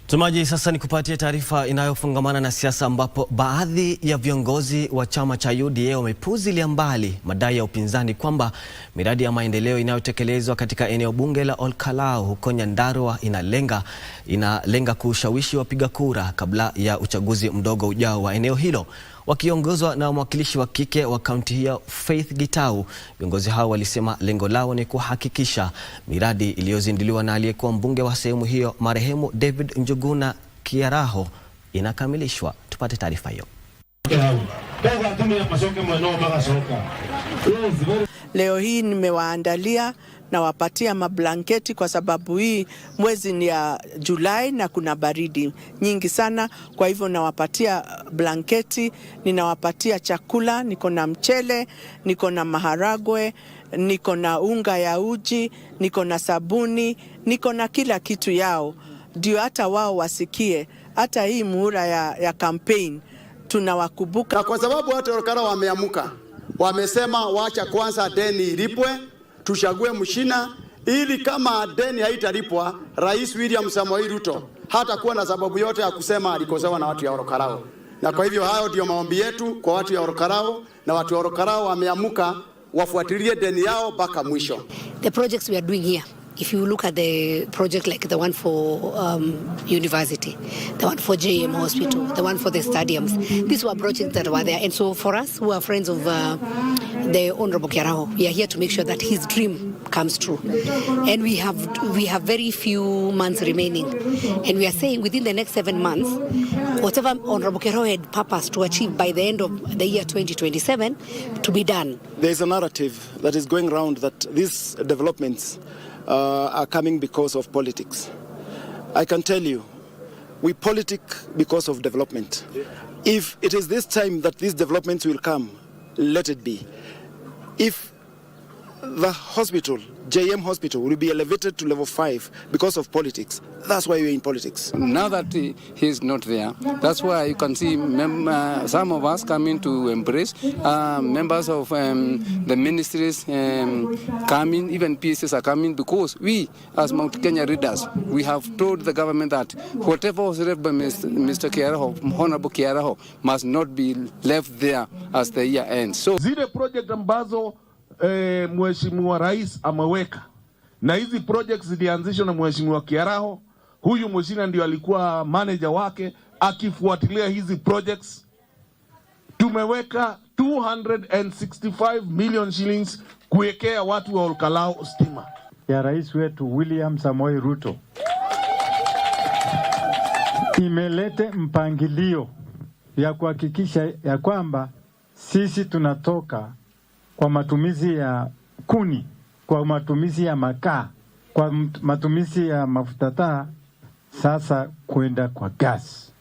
Mtazamaji, sasa ni kupatia taarifa inayofungamana na siasa ambapo baadhi ya viongozi wa chama cha UDA wamepuuzilia mbali madai ya upinzani kwamba miradi ya maendeleo inayotekelezwa katika eneo bunge la Olkalau huko Nyandarua inalenga kushawishi wapiga kura kabla ya uchaguzi mdogo ujao wa eneo hilo. Wakiongozwa na mwakilishi wa kike wa kaunti hiyo Faith Gitau, viongozi hao walisema lengo lao ni kuhakikisha miradi iliyozinduliwa na aliyekuwa mbunge wa sehemu hiyo marehemu David Njuguna Kiaraho inakamilishwa. Tupate taarifa hiyo. Leo hii nimewaandalia na wapatia mablanketi kwa sababu hii mwezi ni ya Julai na kuna baridi nyingi sana. Kwa hivyo nawapatia blanketi, ninawapatia chakula, niko na mchele, niko na maharagwe, niko na unga ya uji, niko na sabuni, niko na kila kitu yao. Ndio hata wao wasikie hata hii muhula ya campaign tunawakumbuka. Na kwa sababu hata Olkalau wameamuka, wamesema wacha kwanza deni ilipwe, tuchague mshina, ili kama deni haitalipwa Rais William Samoei Ruto hata kuwa na sababu yote ya kusema alikosewa na watu ya Olkalau. Na kwa hivyo hayo ndio maombi yetu kwa watu ya Olkalau, na watu wa Olkalau wameamuka wafuatilie deni yao mpaka mwisho. The projects we are doing here, if you look at the project like the one for university, the one for JM Hospital, the one for the stadiums, these were projects that were there. And so for us who are friends of the Honorable Kiaraho, we are here to make sure that his dream comes true. And we have very few months remaining. And we are saying within the next 7 months, whatever Honorable Kiaraho had purposed to achieve by the end of the year 2027 to be done. There is a narrative that is going around that these developments are coming because of politics. I can tell you, we politic because of development. If it is this time that these developments will come, let it be. If the hospital, JM Hospital, will be elevated to level 5 because of politics, that's why we're in politics. Now that he's not there, that's why you can see some of us coming to embrace, members of the ministries coming, even PSs are coming, because we, as Mount Kenya readers, we have told the government that whatever was left by Mr. Kiaraho, Honorable Kiaraho, must not be left there as the year ends. So zile project ambazo Mheshimiwa Rais ameweka, na hizi projects zilianzishwa na Mheshimiwa Kiaraho. Huyu mheshimiwa ndio alikuwa manager wake akifuatilia hizi projects. Tumeweka 265 million shillings kuwekea watu wa Olkalau stima. Ya Rais wetu William Samoei Ruto imelete mpangilio ya kuhakikisha ya kwamba sisi tunatoka kwa matumizi ya kuni, kwa matumizi ya makaa, kwa matumizi ya mafuta taa, sasa kwenda kwa gas.